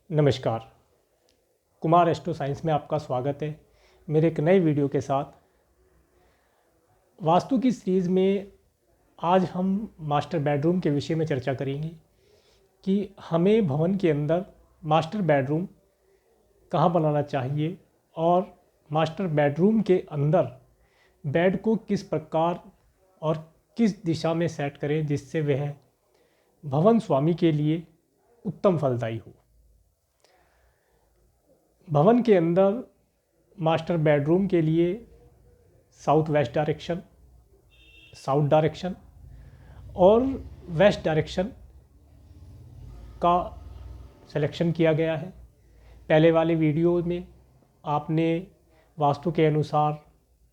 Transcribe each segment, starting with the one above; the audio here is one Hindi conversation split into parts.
नमस्कार। कुमार एस्ट्रो साइंस में आपका स्वागत है मेरे एक नए वीडियो के साथ। वास्तु की सीरीज़ में आज हम मास्टर बेडरूम के विषय में चर्चा करेंगे कि हमें भवन के अंदर मास्टर बेडरूम कहाँ बनाना चाहिए और मास्टर बेडरूम के अंदर बेड को किस प्रकार और किस दिशा में सेट करें जिससे वह भवन स्वामी के लिए उत्तम फलदायी हो। भवन के अंदर मास्टर बेडरूम के लिए south west direction, south direction और वेस्ट डायरेक्शन का सिलेक्शन किया गया है। पहले वाले वीडियो में आपने वास्तु के अनुसार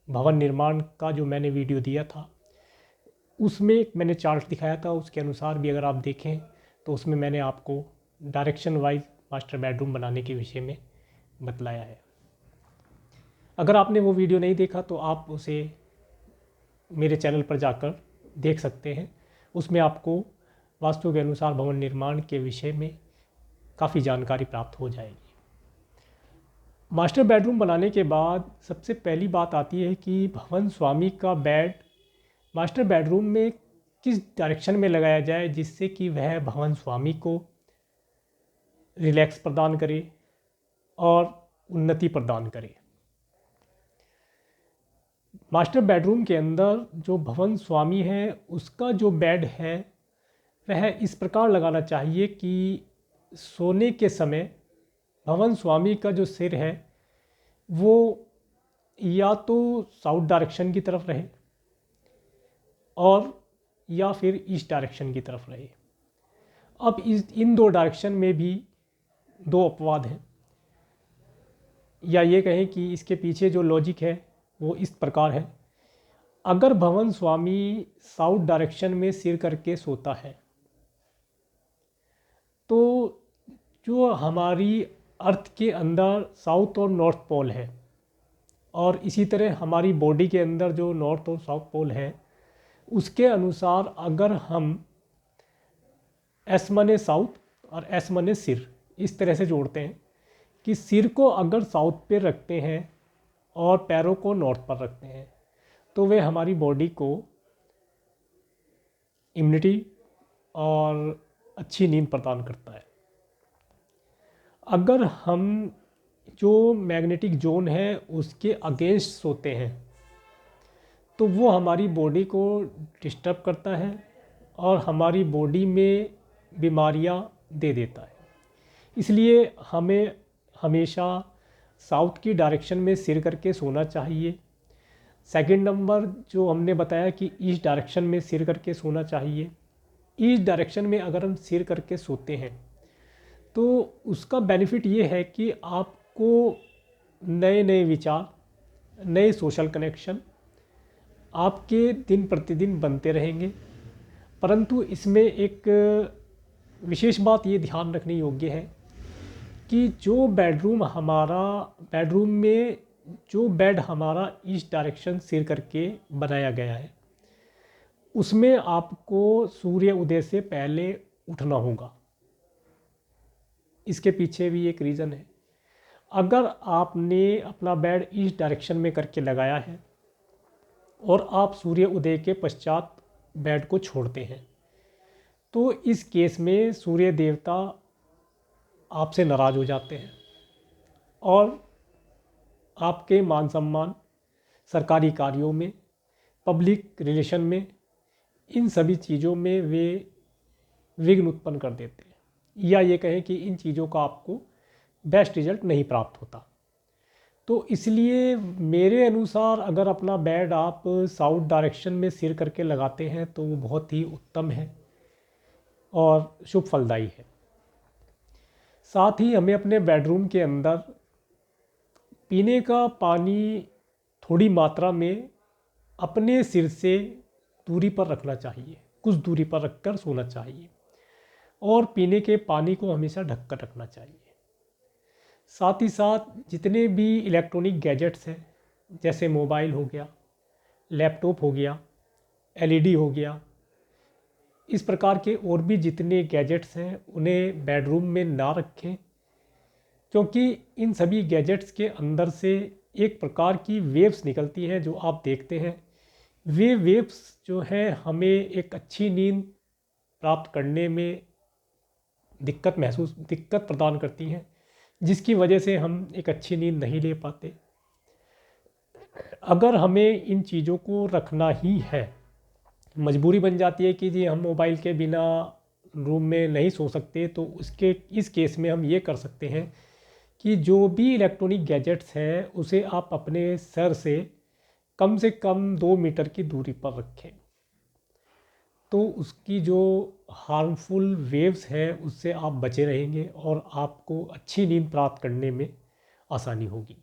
भवन निर्माण का जो मैंने वीडियो दिया था उसमें मैंने चार्ट दिखाया था, उसके अनुसार भी अगर आप देखें तो उसमें मैंने आपको डायरेक्शन वाइज मास्टर बेडरूम बनाने के विषय में बतलाया है। अगर आपने वो वीडियो नहीं देखा तो आप उसे मेरे चैनल पर जाकर देख सकते हैं। उसमें आपको वास्तु के अनुसार भवन निर्माण के विषय में काफ़ी जानकारी प्राप्त हो जाएगी। मास्टर बेडरूम बनाने के बाद सबसे पहली बात आती है कि भवन स्वामी का बेड मास्टर बेडरूम में किस डायरेक्शन में लगाया जाए जिससे कि वह भवन स्वामी को रिलैक्स प्रदान करे और उन्नति प्रदान करे। मास्टर बेडरूम के अंदर जो भवन स्वामी है उसका जो बेड है वह इस प्रकार लगाना चाहिए कि सोने के समय भवन स्वामी का जो सिर है वो या तो साउथ डायरेक्शन की तरफ रहे और या फिर ईस्ट डायरेक्शन की तरफ रहे। अब इन दो डायरेक्शन में भी दो अपवाद हैं, या ये कहें कि इसके पीछे जो लॉजिक है वो इस प्रकार है। अगर भवन स्वामी साउथ डायरेक्शन में सिर करके सोता है तो जो हमारी अर्थ के अंदर साउथ और नॉर्थ पोल है और इसी तरह हमारी बॉडी के अंदर जो नॉर्थ और साउथ पोल है उसके अनुसार अगर हम एस मने साउथ और एस मने सिर इस तरह से जोड़ते हैं कि सिर को अगर साउथ पे रखते हैं और पैरों को नॉर्थ पर रखते हैं तो वे हमारी बॉडी को इम्यूनिटी और अच्छी नींद प्रदान करता है। अगर हम जो मैग्नेटिक जोन है उसके अगेंस्ट सोते हैं तो वो हमारी बॉडी को डिस्टर्ब करता है और हमारी बॉडी में बीमारियां दे देता है। इसलिए हमें हमेशा साउथ की डायरेक्शन में सिर करके सोना चाहिए। सेकंड नंबर जो हमने बताया कि ईस्ट डायरेक्शन में सिर करके सोना चाहिए। ईस्ट डायरेक्शन में अगर हम सिर करके सोते हैं तो उसका बेनिफिट ये है कि आपको नए नए विचार, नए सोशल कनेक्शन आपके दिन प्रतिदिन बनते रहेंगे। परंतु इसमें एक विशेष बात ये ध्यान रखने योग्य है कि जो बेडरूम में जो बेड हमारा ईस्ट डायरेक्शन सिर करके बनाया गया है उसमें आपको सूर्य उदय से पहले उठना होगा। इसके पीछे भी एक रीज़न है। अगर आपने अपना बेड ईस्ट डायरेक्शन में करके लगाया है और आप सूर्य उदय के पश्चात बेड को छोड़ते हैं तो इस केस में सूर्य देवता आपसे नाराज़ हो जाते हैं और आपके मान सम्मान, सरकारी कार्यों में, पब्लिक रिलेशन में, इन सभी चीज़ों में वे विघ्न उत्पन्न कर देते हैं, या ये कहें कि इन चीज़ों का आपको बेस्ट रिजल्ट नहीं प्राप्त होता। तो इसलिए मेरे अनुसार अगर अपना बेड आप साउथ डायरेक्शन में सिर करके लगाते हैं तो वो बहुत ही उत्तम है और शुभ फलदायी है। साथ ही हमें अपने बेडरूम के अंदर पीने का पानी थोड़ी मात्रा में अपने सिर से दूरी पर रखना चाहिए, कुछ दूरी पर रखकर सोना चाहिए और पीने के पानी को हमेशा ढककर रखना चाहिए। साथ ही साथ जितने भी इलेक्ट्रॉनिक गैजेट्स हैं जैसे मोबाइल हो गया, लैपटॉप हो गया, एलईडी हो गया, इस प्रकार के और भी जितने गैजेट्स हैं उन्हें बेडरूम में ना रखें, क्योंकि इन सभी गैजेट्स के अंदर से एक प्रकार की वेव्स निकलती हैं जो आप देखते हैं। वे वेव्स जो हैं हमें एक अच्छी नींद प्राप्त करने में दिक्कत प्रदान करती हैं, जिसकी वजह से हम एक अच्छी नींद नहीं ले पाते। अगर हमें इन चीज़ों को रखना ही है, मजबूरी बन जाती है कि जी हम मोबाइल के बिना रूम में नहीं सो सकते, तो इस केस में हम ये कर सकते हैं कि जो भी इलेक्ट्रॉनिक गैजेट्स हैं उसे आप अपने सर से कम 2 मीटर की दूरी पर रखें। तो उसकी जो हार्मफुल वेव्स हैं उससे आप बचे रहेंगे और आपको अच्छी नींद प्राप्त करने में आसानी होगी।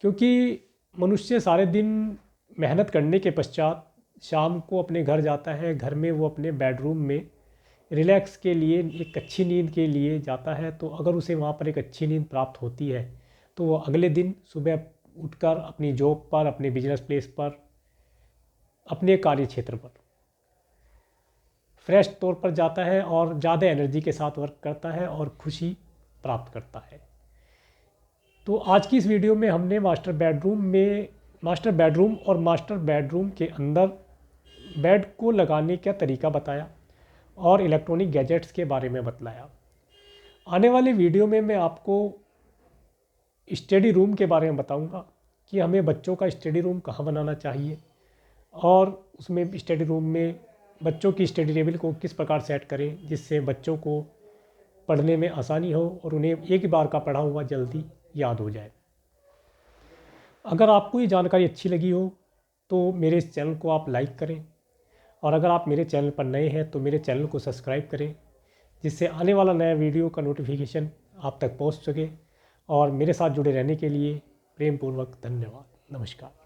क्योंकि मनुष्य सारे दिन मेहनत करने के पश्चात शाम को अपने घर जाता है, घर में वो अपने बेडरूम में रिलैक्स के लिए, एक अच्छी नींद के लिए जाता है। तो अगर उसे वहाँ पर एक अच्छी नींद प्राप्त होती है तो वो अगले दिन सुबह उठकर अपनी जॉब पर, अपने बिजनेस प्लेस पर, अपने कार्य क्षेत्र पर फ्रेश तौर पर जाता है और ज़्यादा एनर्जी के साथ वर्क करता है और खुशी प्राप्त करता है। तो आज की इस वीडियो में हमने मास्टर बेडरूम और मास्टर बेडरूम के अंदर बेड को लगाने का तरीका बताया और इलेक्ट्रॉनिक गैजेट्स के बारे में बतलाया। आने वाले वीडियो में मैं आपको स्टडी रूम के बारे में बताऊंगा कि हमें बच्चों का स्टडी रूम कहाँ बनाना चाहिए और उसमें स्टडी रूम में बच्चों की स्टडी टेबल को किस प्रकार सेट करें जिससे बच्चों को पढ़ने में आसानी हो और उन्हें एक ही बार का पढ़ा हुआ जल्दी याद हो जाए। अगर आपको ये जानकारी अच्छी लगी हो तो मेरे इस चैनल को आप लाइक करें, और अगर आप मेरे चैनल पर नए हैं तो मेरे चैनल को सब्सक्राइब करें, जिससे आने वाला नया वीडियो का नोटिफिकेशन आप तक पहुंच सके। और मेरे साथ जुड़े रहने के लिए प्रेमपूर्वक धन्यवाद। नमस्कार।